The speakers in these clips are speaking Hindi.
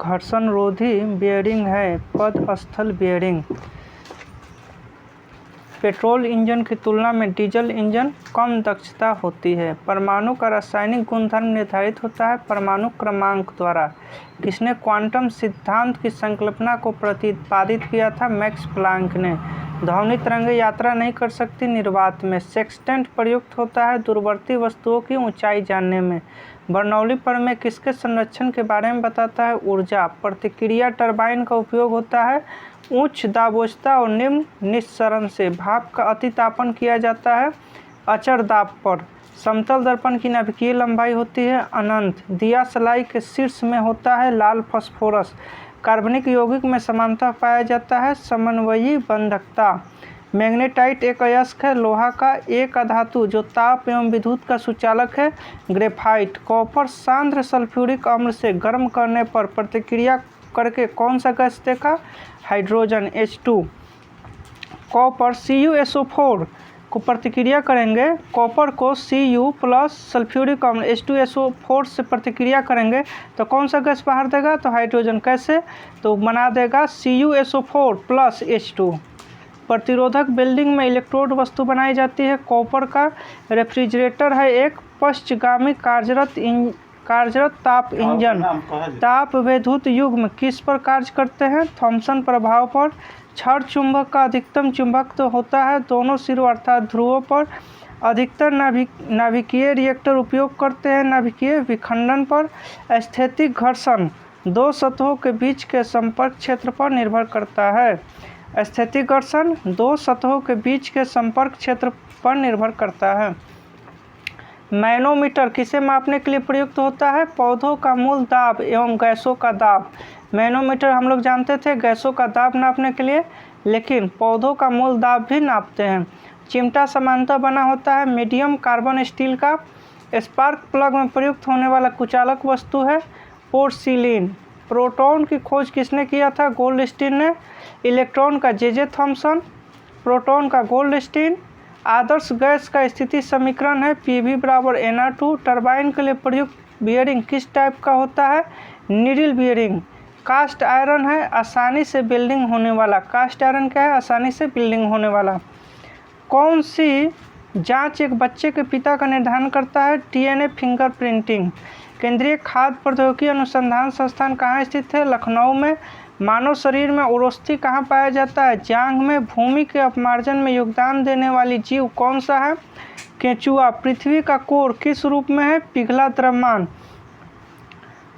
घर्षणरोधी बियरिंग है पदस्थल बियरिंग। पेट्रोल इंजन की तुलना में डीजल इंजन कम दक्षता होती है। परमाणु का रासायनिक गुणधर्म निर्धारित होता है परमाणु क्रमांक द्वारा। किसने क्वांटम सिद्धांत की संकल्पना को प्रतिपादित किया था? मैक्स प्लांक ने। ध्वनि तरंगें यात्रा नहीं कर सकती निर्वात में। सेक्सटेंट प्रयुक्त होता है दूरवर्ती वस्तुओं की ऊंचाई जानने में। बर्नौली प्रमेय किसके संरक्षण के बारे में बताता है? ऊर्जा। प्रतिक्रिया टरबाइन का उपयोग होता है उच्च दाबोचता और निम्न निस्सरण से। भाप का अतितापन किया जाता है अचर दाब पर। समतल दर्पण की नाभिकीय लंबाई होती है अनंत। दिया सलाई के शीर्ष में होता है लाल फास्फोरस। कार्बनिक यौगिक में समानता पाया जाता है समन्वयी बंधकता। मैग्नेटाइट एक अयस्क है लोहा का एक अधातु जो ताप एवं विद्युत का सुचालक है ग्रेफाइट। कॉपर सांद्र सल्फ्यूरिक अम्ल से गर्म करने पर प्रतिक्रिया करके कौन सा गैस देगा? Hydrogen H2। कॉपर CuSO4 को प्रतिक्रिया करेंगे, कॉपर को Cu प्लस सल्फ्यूरिक अम्ल H2SO4 से प्रतिक्रिया करेंगे तो कौन सा गैस बाहर देगा? तो हाइड्रोजन। कैसे? तो बना देगा CuSO4 प्लस H2। प्रतिरोधक बिल्डिंग में इलेक्ट्रोड वस्तु बनाई जाती है कॉपर का। रेफ्रिजरेटर है एक पश्चगामी कार्यरत ताप इंजन। ताप विद्युत युग्म किस पर कार्य करते हैं? थॉमसन प्रभाव पर। क्षण चुंबक का अधिकतम चुंबकत्व होता है दोनों सिरों अर्थात ध्रुवों पर। अधिकतर नाभिकीय रिएक्टर उपयोग करते हैं नाभिकीय विखंडन पर। स्थैतिक घर्षण दो सतहों के बीच के संपर्क क्षेत्र पर निर्भर करता है। स्थैतिक घर्षण दो सतहों के बीच के संपर्क क्षेत्र पर निर्भर करता है। मैनोमीटर किसे मापने के लिए प्रयुक्त होता है? पौधों का मूल दाब एवं गैसों का दाब। मैनोमीटर हम लोग जानते थे गैसों का दाब नापने के लिए, लेकिन पौधों का मूल दाब भी नापते हैं। चिमटा समानांतर बना होता है मीडियम कार्बन स्टील का। स्पार्क प्लग में प्रयुक्त होने वाला कुचालक वस्तु है पोर्सिलिन। प्रोटॉन की खोज किसने किया था? गोल्डस्टीन ने। इलेक्ट्रॉन का जे थॉमसन, प्रोटॉन का गोल्डस्टीन। आदर्श गैस का स्थिति समीकरण है Pv बराबर Nr2। टरबाइन के लिए प्रयुक्त बियरिंग किस टाइप का होता है? Needle bearing. कास्ट आयरन है आसानी से बिल्डिंग होने वाला। कास्ट आयरन क्या है? आसानी से बिल्डिंग होने वाला। कौन सी जांच एक बच्चे के पिता का निर्धारण करता है? DNA fingerprinting. केंद्रीय खाद्य प्रौद्योगिकी अनुसंधान संस्थान कहाँ स्थित है? लखनऊ में। मानव शरीर में उरोस्थी कहाँ पाया जाता है? जांघ में। भूमि के अपमार्जन में योगदान देने वाली जीव कौन सा है? केंचुआ। पृथ्वी का कोर किस रूप में है? पिघला द्रव्यमान।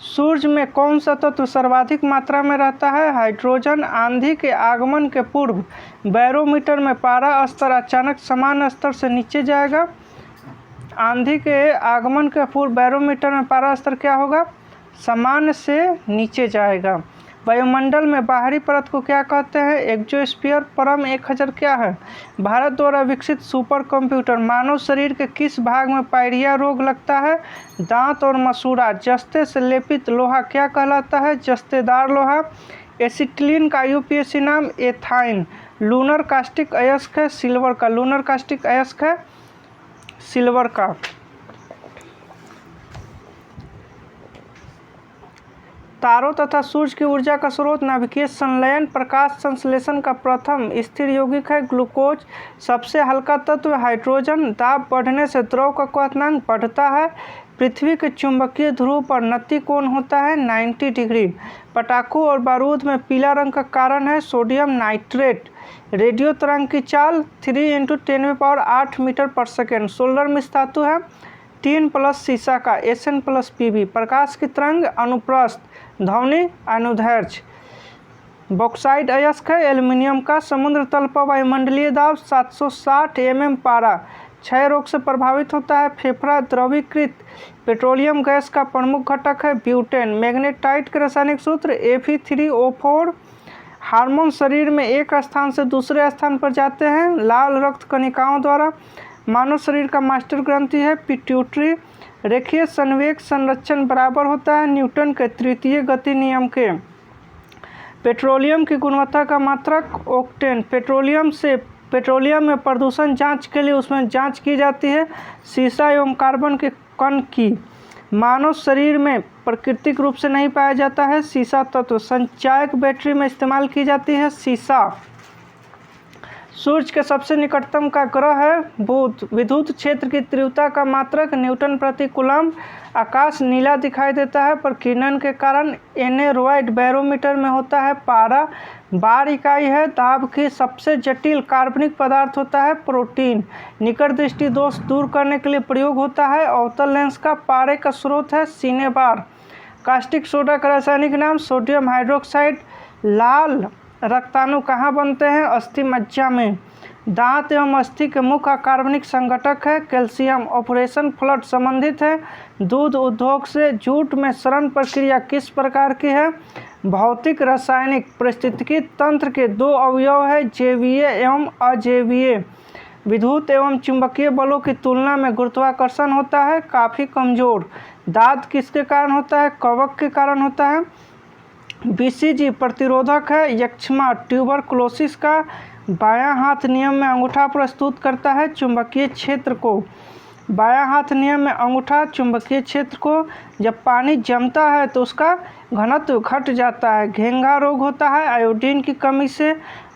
सूर्य में कौन सा तत्व सर्वाधिक मात्रा में रहता है? हाइड्रोजन। आंधी के आगमन के पूर्व बैरोमीटर में पारा स्तर अचानक समान स्तर से नीचे जाएगा। आंधी के आगमन के पूर्व बैरोमीटर में पारा स्तर क्या होगा? सामान्य से नीचे जाएगा। वायुमंडल में बाहरी परत को क्या कहते हैं? एक्सोस्फीयर। परम 1000 क्या है? भारत द्वारा विकसित सुपर कंप्यूटर। मानव शरीर के किस भाग में पायरिया रोग लगता है? दांत और मसूड़ा। जस्ते से लेपित लोहा क्या कहलाता है? जस्तेदार लोहा। एसिटिलीन का यूपीएससी नाम एथाइन। लूनर कास्टिक अयस्क है सिल्वर का। लूनर कास्टिक अयस्क है सिल्वर का। तारों तथा सूर्य की ऊर्जा का स्रोत नाभिकीय संलयन प्रकाश संश्लेषण का प्रथम स्थिर यौगिक है ग्लूकोज। सबसे हल्का तत्व हाइड्रोजन। दाब बढ़ने से द्रव का क्वथनांक बढ़ता है। पृथ्वी के चुंबकीय ध्रुव पर नति कोण होता है 90 डिग्री। पटाखों और बारूद में पीला रंग का कारण है सोडियम नाइट्रेट। रेडियो तरंग की चाल 3 × 10⁸ मीटर पर सेकेंड। सोलर मिश्र धातु है टीन प्लस शीशा का Sn प्लस Pb। प्रकाश की तरंग अनुप्रस्थ। ध्वनि अनुदैर्ध्य। बॉक्साइड अयस्क है एल्युमिनियम का। समुद्र तल पर वायुमंडलीय दाब 760 mm पारा। क्षय रोग से प्रभावित होता है फेफड़ा। द्रवीकृत पेट्रोलियम गैस का प्रमुख घटक है ब्यूटेन। मैग्नेटाइट के रासायनिक सूत्र Fe3O4। हार्मोन शरीर में एक स्थान से दूसरे स्थान पर जाते हैं लाल रक्त कणिकाओं द्वारा। मानव शरीर का मास्टर ग्रंथि है पिट्यूटरी। रेखीय संवेग संरक्षण बराबर होता है न्यूटन के तृतीय गति नियम के। पेट्रोलियम की गुणवत्ता का मात्रक ऑक्टेन। पेट्रोलियम में प्रदूषण जांच के लिए उसमें जांच की जाती है शीशा एवं कार्बन के कण की। मानव शरीर में प्राकृतिक रूप से नहीं पाया जाता है। सीसा तत्व संचायक बैटरी में इस्तेमाल की जाती है। सीसा सूर्य के सबसे निकटतम का ग्रह है बुध। विद्युत क्षेत्र की तीव्रता का मात्रक न्यूटन प्रति कूलम। आकाश नीला दिखाई देता है पर किरण के कारण एनेरॉइड बैरोमीटर में होता है पारा। बार इकाई है। दाब की सबसे जटिल कार्बनिक पदार्थ होता है प्रोटीन। निकट दृष्टि दोष दूर करने के लिए प्रयोग होता है। अवतल लेंस का पारे का स्रोत है सिनेबार। कास्टिक सोडा का रासायनिक नाम सोडियम हाइड्रोक्साइड। लाल रक्ताणु कहाँ बनते हैं? अस्थि मज्जा में। दांत एवं अस्थि के मुख्य कार्बनिक संघटक है कैल्शियम। ऑपरेशन फ्लड संबंधित है दूध उद्योग से। जूट में सरण प्रक्रिया किस प्रकार की है? भौतिक रासायनिक। पारिस्थितिकी तंत्र के दो अवयव है जैवीय एवं अजैवीय। विद्युत एवं चुंबकीय बलों की तुलना में गुरुत्वाकर्षण होता है काफ़ी कमजोर। दांत किसके कारण होता है? कवक के कारण होता है। बीसीजी प्रतिरोधक है। यक्ष्मा ट्यूबरकुलोसिस का बायां हाथ नियम में अंगूठा प्रस्तुत करता है चुंबकीय क्षेत्र को। बायां हाथ नियम में अंगूठा चुंबकीय क्षेत्र को। जब पानी जमता है तो उसका घनत्व घट जाता है। घेंघा रोग होता है आयोडीन की कमी से।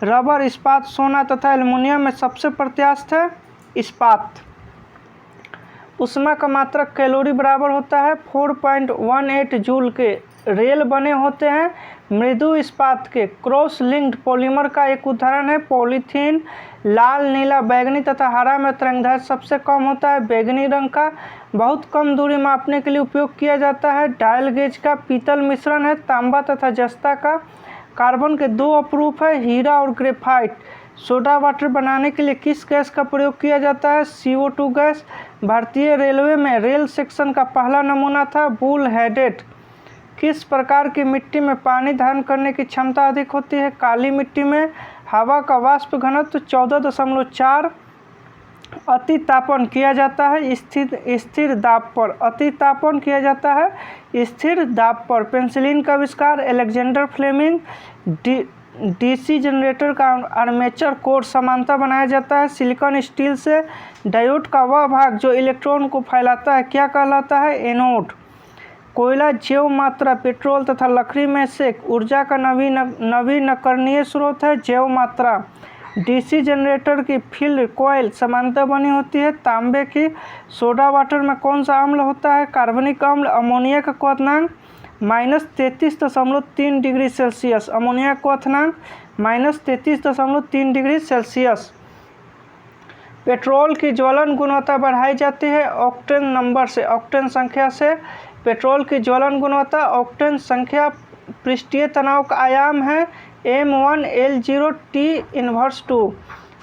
रबर, इस्पात, सोना तथा एल्युमिनियम में सबसे प्रत्यास्थ है इस्पात। ऊष्मा का मात्रक कैलोरी बराबर होता है 4.18 जूल के। रेल बने होते हैं मृदु इस्पात के। क्रॉस लिंक्ड पॉलीमर का एक उदाहरण है पॉलीथीन। लाल, नीला, बैंगनी तथा हरा में तरंगदैर्घ्य सबसे कम होता है बैंगनी रंग का। बहुत कम दूरी मापने के लिए उपयोग किया जाता है डायल गेज का। पीतल मिश्रण है तांबा तथा जस्ता का। कार्बन के दो अपरूप है हीरा और ग्रेफाइट। सोडा वाटर बनाने के लिए किस गैस का प्रयोग किया जाता है? CO2 gas. भारतीय रेलवे में रेल सेक्शन का पहला नमूना था बुल हेडेड। किस प्रकार की मिट्टी में पानी धारण करने की क्षमता अधिक होती है? काली मिट्टी में। हवा का वाष्प घनत्व 14.4। अति तापन किया जाता है स्थिर दाब पर। अति तापन किया जाता है स्थिर दाब पर। पेंसिलिन का आविष्कार अलेक्जेंडर फ्लेमिंग। डीसी जनरेटर का आर्मेचर कोर समानता बनाया जाता है सिलिकॉन स्टील से। डायोड का वह भाग जो इलेक्ट्रॉन को फैलाता है क्या कहलाता है? एनोड। कोयला, जैव मात्रा, पेट्रोल तथा लकड़ी में से ऊर्जा का नवीनकरणीय स्रोत है जैव मात्रा। डीसी जनरेटर की फील्ड कॉइल समानता बनी होती है तांबे की। सोडा वाटर में कौन सा अम्ल होता है? कार्बनिक अम्ल। अमोनिया का क्वथनांक -33.3 डिग्री सेल्सियस। अमोनिया क्वथनांक -33.3 डिग्री सेल्सियस। पेट्रोल की ज्वलन गुणवत्ता बढ़ाई जाती है ऑक्टेन नंबर से, ऑक्टेन संख्या से। पेट्रोल की ज्वलन गुणवत्ता ऑक्टेन संख्या। पृष्ठीय तनाव का आयाम है M1L0 T−2।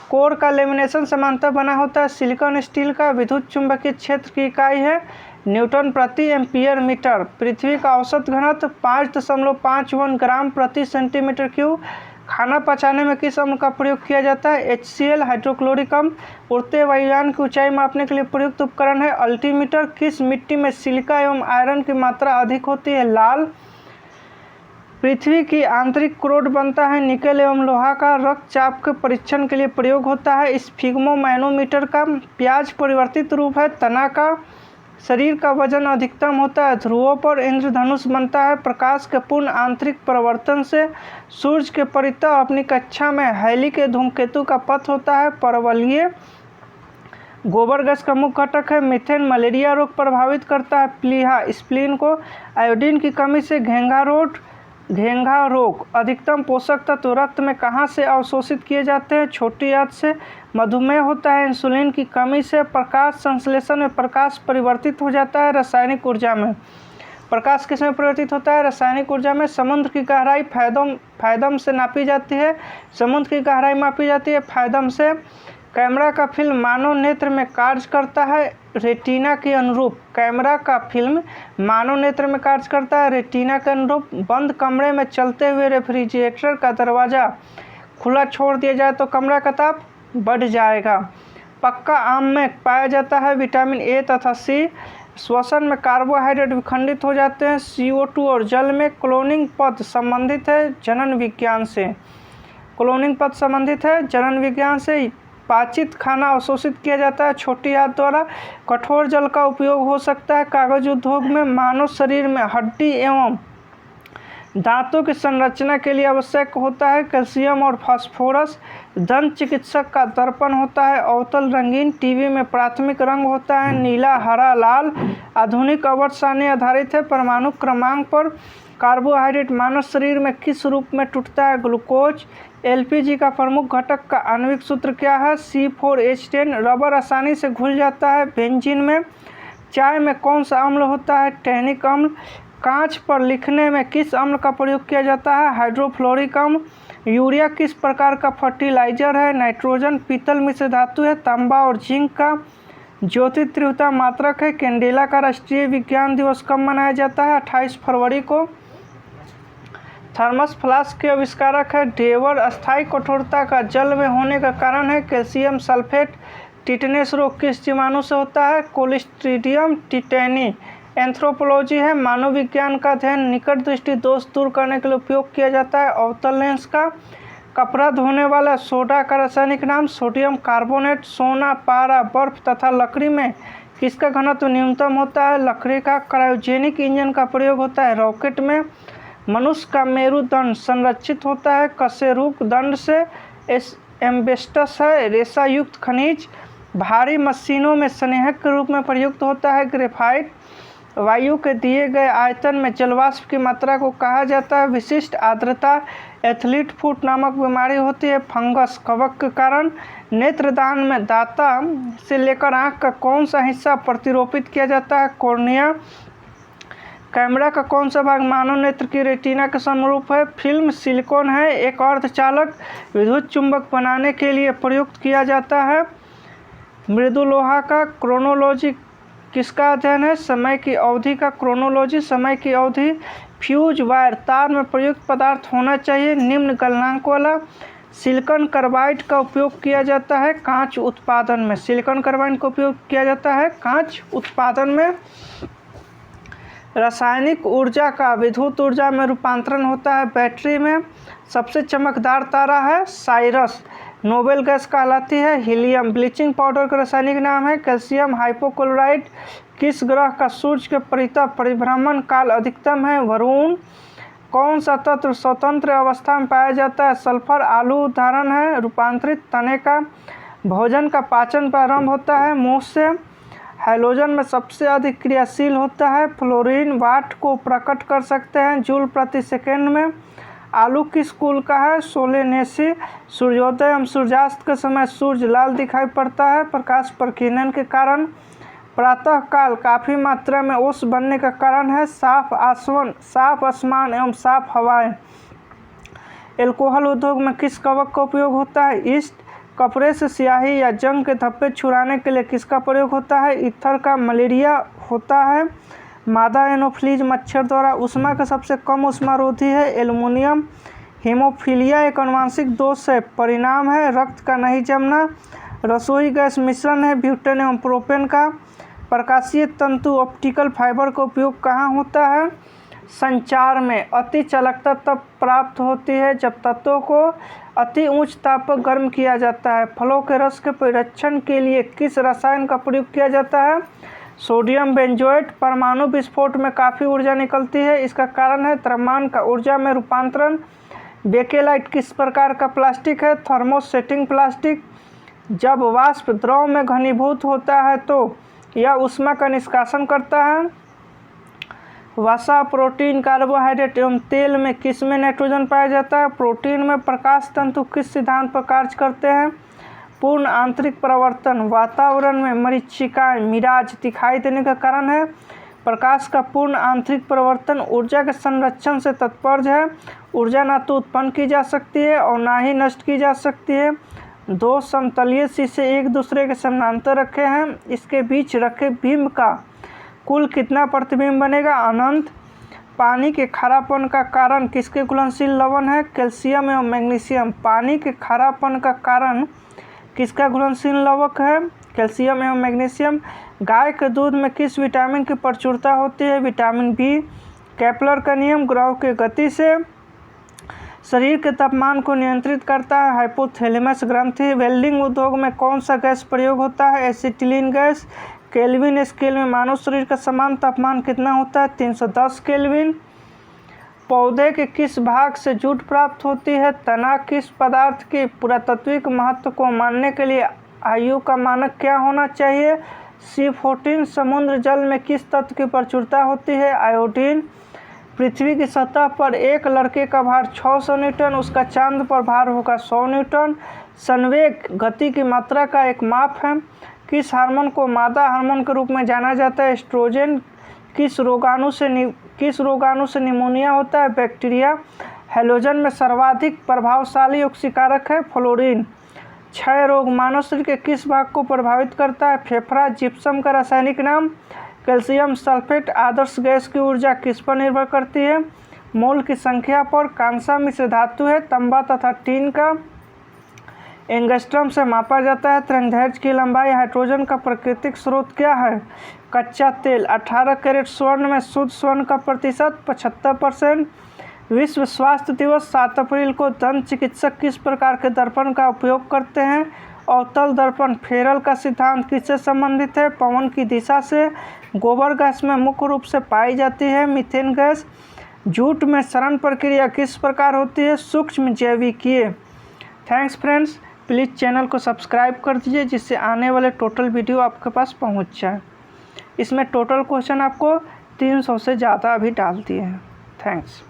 कोर का लेमिनेशन समानता बना होता है सिलिकॉन स्टील का। विद्युत चुंबकीय क्षेत्र की इकाई है न्यूटन प्रति एम्पियर मीटर। पृथ्वी का औसत घनत्व 5.51 ग्राम प्रति सेंटीमीटर क्यूब। खाना पचाने में किस अम्ल का प्रयोग किया जाता है? HCl हाइड्रोक्लोरिक अम्ल। उड़ते वायुयान की ऊंचाई मापने के लिए प्रयुक्त उपकरण है अल्टीमीटर। किस मिट्टी में सिलिका एवं आयरन की मात्रा अधिक होती है? लाल। पृथ्वी की आंतरिक क्रोड बनता है निकेल एवं लोहा का। रक्तचाप के परीक्षण के लिए प्रयोग होता है स्फिग्मोमैनोमीटर का। प्याज परिवर्तित रूप है तना का। शरीर का वजन अधिकतम होता है ध्रुवों पर। इंद्रधनुष बनता है प्रकाश के पूर्ण आंतरिक परिवर्तन से। सूर्य के परितः अपनी कक्षा में हैली के धूमकेतु का पथ होता है परवलयीय। गोबर गैस का मुख्य घटक है मीथेन। मलेरिया रोग प्रभावित करता है प्लीहा स्प्लीन को। आयोडीन की कमी से घेंघा रोग। अधिकतम पोषक तत्व रक्त में कहाँ से अवशोषित किए जाते हैं? छोटी आंत से। मधुमेह होता है इंसुलिन की कमी से। प्रकाश संश्लेषण में प्रकाश परिवर्तित हो जाता है रासायनिक ऊर्जा में। प्रकाश किस में परिवर्तित होता है? रासायनिक ऊर्जा में। समुद्र की गहराई फैदम से नापी जाती है। समुद्र की गहराई मापी जाती है फैदम से। कैमरा का फिल्म मानव नेत्र में कार्य करता है रेटिना के अनुरूप। कैमरा का फिल्म मानव नेत्र में कार्य करता है रेटिना के अनुरूप। बंद कमरे में चलते हुए रेफ्रिजरेटर का दरवाज़ा खुला छोड़ दिया जाए तो कमरा का ताप बढ़ जाएगा। पक्का आम में पाया जाता है विटामिन ए तथा सी। श्वसन में कार्बोहाइड्रेट विखंडित हो जाते हैं CO2 और जल में। क्लोनिंग पद संबंधित है जनन विज्ञान से। क्लोनिंग पद संबंधित है जनन विज्ञान से। पाचित खाना अवशोषित किया जाता है छोटी आंत द्वारा। कठोर जल का उपयोग हो सकता है कागज उद्योग में। मानव शरीर में हड्डी एवं दांतों की संरचना के लिए आवश्यक होता है कैल्शियम और फास्फोरस। दंत चिकित्सक का दर्पण होता है अवतल रंगीन। टीवी में प्राथमिक रंग होता है नीला, हरा, लाल। आधुनिक आवर्त सारणी आधारित है परमाणु क्रमांक पर। कार्बोहाइड्रेट मानव शरीर में किस रूप में टूटता है? ग्लूकोज। एलपीजी का प्रमुख घटक का आणविक सूत्र क्या है? C4H10। रबर आसानी से घुल जाता है बेंजीन में। चाय में कौन सा अम्ल होता है? टैनिक अम्ल। कांच पर लिखने में किस अम्ल का प्रयोग किया जाता है? हाइड्रोफ्लोरिक अम्ल। यूरिया किस प्रकार का फर्टिलाइजर है? नाइट्रोजन। पीतल मिश्र धातु है तांबा और जिंक का। ज्योति तीव्रता मात्रक है। कैंडेला का राष्ट्रीय विज्ञान दिवस कब मनाया जाता है? 28 फरवरी को। थर्मस फ्लास्क के आविष्कारक है डेवर। अस्थायी कठोरता का जल में होने का कारण है कैल्शियम सल्फेट। टिटेनस रोग किस जीवाणु से होता है? कोलिस्ट्रीडियम टिटेनी। एंथ्रोपोलॉजी है मानव विज्ञान का अध्ययन। निकट दृष्टि दोष दूर करने के लिए उपयोग किया जाता है अवतल लेंस का। कपड़ा धोने वाला सोडा का रासायनिक नाम? Sodium carbonate. सोना, पारा, बर्फ तथा लकड़ी में किसका घनत्व न्यूनतम होता है? लकड़ी का। क्रायोजेनिक इंजन का प्रयोग होता है रॉकेट में। मनुष्य का मेरुदंड संरक्षित होता है कशेरुक दंड से। एम्बेस्टस है रेशा युक्त खनिज। भारी मशीनों में स्नेहक के रूप में प्रयुक्त होता है ग्रेफाइट। वायु के दिए गए आयतन में जलवाष्प की मात्रा को कहा जाता है विशिष्ट आर्द्रता। एथलीट फुट नामक बीमारी होती है फंगस कवक के कारण। नेत्रदान में दाता से लेकर आंख का कौन सा हिस्सा प्रतिरोपित किया जाता है? कॉर्निया। कैमरा का कौन सा भाग मानव नेत्र की रेटिना के समरूप है? फिल्म। सिलिकॉन है एक अर्धचालक विद्युत चुंबक बनाने के लिए प्रयुक्त किया जाता है। मृदु लोहा का। क्रोनोलॉजी किसका अध्ययन है? समय की अवधि का। क्रोनोलॉजी समय की अवधि। फ्यूज वायर तार में प्रयुक्त पदार्थ होना चाहिए निम्न गलनांक वाला। सिलिकॉन कार्बाइड का उपयोग किया जाता है कांच उत्पादन में। सिलिकॉन कार्बाइड का उपयोग किया जाता है कांच उत्पादन में। रासायनिक ऊर्जा का विद्युत ऊर्जा में रूपांतरण होता है बैटरी में। सबसे चमकदार तारा है साइरस। नोबेल गैस कहलाती है हीलियम। ब्लीचिंग पाउडर का रासायनिक नाम है कैल्शियम हाइपोक्लोराइड। किस ग्रह का सूर्य के परितः परिभ्रमण काल अधिकतम है? वरुण। कौन सा तत्व स्वतंत्र अवस्था में पाया जाता है? सल्फर। आलू उदाहरण है रूपांतरित तने का। भोजन का पाचन प्रारंभ होता है मुंह से। हैलोजन में सबसे अधिक क्रियाशील होता है फ्लोरीन। वाट को प्रकट कर सकते हैं जूल प्रति सेकेंड में। आलू किस कुल का है? सोलेनेसी। सूर्योदय एवं सूर्यास्त के समय सूर्य लाल दिखाई पड़ता है प्रकाश प्रकीर्णन के कारण। प्रातः काल काफ़ी मात्रा में ओस बनने का कारण है साफ आसमान एवं साफ हवाएं। एल्कोहल उद्योग में किस कवक का उपयोग होता है? ईस्ट। कपड़े से स्याही या जंग के धब्बे छुड़ाने के लिए किसका प्रयोग होता है? ईथर का। मलेरिया होता है मादा एनोफ्लीज मच्छर द्वारा। ऊष्मा का सबसे कम ऊष्मारोधी है एल्युमिनियम। हीमोफीलिया एक आनुवंशिक दोष है परिणाम है रक्त का नहीं जमना। रसोई गैस मिश्रण है ब्यूटेन एवं प्रोपेन का। प्रकाशीय तंतु ऑप्टिकल फाइबर का उपयोग कहाँ होता है? संचार में। अति चालकता तब प्राप्त होती है जब तत्वों को अति उच्च ताप पर गर्म किया जाता है। फलों के रस के परिरक्षण के लिए किस रसायन का प्रयोग किया जाता है? Sodium benzoate. परमाणु विस्फोट में काफ़ी ऊर्जा निकलती है इसका कारण है द्रव्यमान का ऊर्जा में रूपांतरण। बेकेलाइट किस प्रकार का प्लास्टिक है? Thermosetting plastic. जब वाष्प द्रव में घनीभूत होता है तो यह ऊष्मा का निष्कासन करता है। वसा, प्रोटीन, कार्बोहाइड्रेट एवं तेल में किस में नाइट्रोजन पाया जाता है? प्रोटीन में। प्रकाश तंतु किस सिद्धांत पर कार्य करते हैं? पूर्ण आंतरिक परिवर्तन। वातावरण में मरीचिकाएं मिराज दिखाई देने का कारण है प्रकाश का पूर्ण आंतरिक परिवर्तन। ऊर्जा के संरक्षण से तात्पर्य है ऊर्जा ना तो उत्पन्न की जा सकती है और ना ही नष्ट की जा सकती है। दो समतलीय शीशे एक दूसरे के समानांतर रखे हैं इसके बीच रखे बिंब का कुल कितना प्रतिबिंब बनेगा? अनंत। पानी के खारापन का कारण किसके घुलनशील लवण है? कैल्शियम एवं मैग्नीशियम। पानी के खारापन का कारण किसका घुलनशील लवक है? कैल्शियम एवं मैग्नीशियम। गाय के दूध में किस विटामिन की प्रचुरता होती है? Vitamin B. केपलर का नियम ग्रहों की गति से शरीर के तापमान को नियंत्रित करता है हाइपोथैलेमस ग्रंथि। वेल्डिंग उद्योग में कौन सा गैस प्रयोग होता है? Acetylene gas. केल्विन स्केल में मानव शरीर का समान तापमान कितना होता है? 310 केल्विन। पौधे के किस भाग से जूट प्राप्त होती है? तना। किस पदार्थ की पुरातात्विक महत्व को मानने के लिए आयु का मानक क्या होना चाहिए? C14। समुद्र जल में किस तत्व की प्रचुरता होती है? आयोडीन। पृथ्वी की सतह पर एक लड़के का भार 600 न्यूटन, उसका चांद पर भार होगा 100 न्यूटन। संवेग गति की मात्रा का एक माप है। किस हार्मोन को मादा हार्मोन के रूप में जाना जाता है? एस्ट्रोजन। किस रोगाणु से निमोनिया होता है? बैक्टीरिया। हैलोजन में सर्वाधिक प्रभावशाली ऑक्सीकारक है फ्लोरीन। क्षय रोग मानव शरीर के किस भाग को प्रभावित करता है? फेफड़ा। जिप्सम का रासायनिक नाम? Calcium sulphate. आदर्श गैस की ऊर्जा किस पर निर्भर करती है? मोल की संख्या पर। कांसा मिश्र धातु है तांबा तथा टीन का। एंगस्ट्रम से मापा जाता है। तरंगदैर्घ्य की लंबाई। हाइड्रोजन का प्राकृतिक स्रोत क्या है? कच्चा तेल। 18 कैरेट स्वर्ण में शुद्ध स्वर्ण का प्रतिशत 75%। विश्व स्वास्थ्य दिवस 7 अप्रैल को दंत चिकित्सक किस प्रकार के दर्पण का उपयोग करते हैं? अवतल दर्पण। फेरल का सिद्धांत किससे संबंधित है? पवन की दिशा से। गोबर गैस में मुख्य रूप से पाई जाती है मीथेन गैस। जूट में सड़न प्रक्रिया किस प्रकार होती है? सूक्ष्म जैविकीय। थैंक्स फ्रेंड्स, प्लीज़ चैनल को सब्सक्राइब कर दीजिए जिससे आने वाले टोटल वीडियो आपके पास पहुंच जाए। इसमें टोटल क्वेश्चन आपको 300 से ज़्यादा अभी डाल दिए हैं। थैंक्स।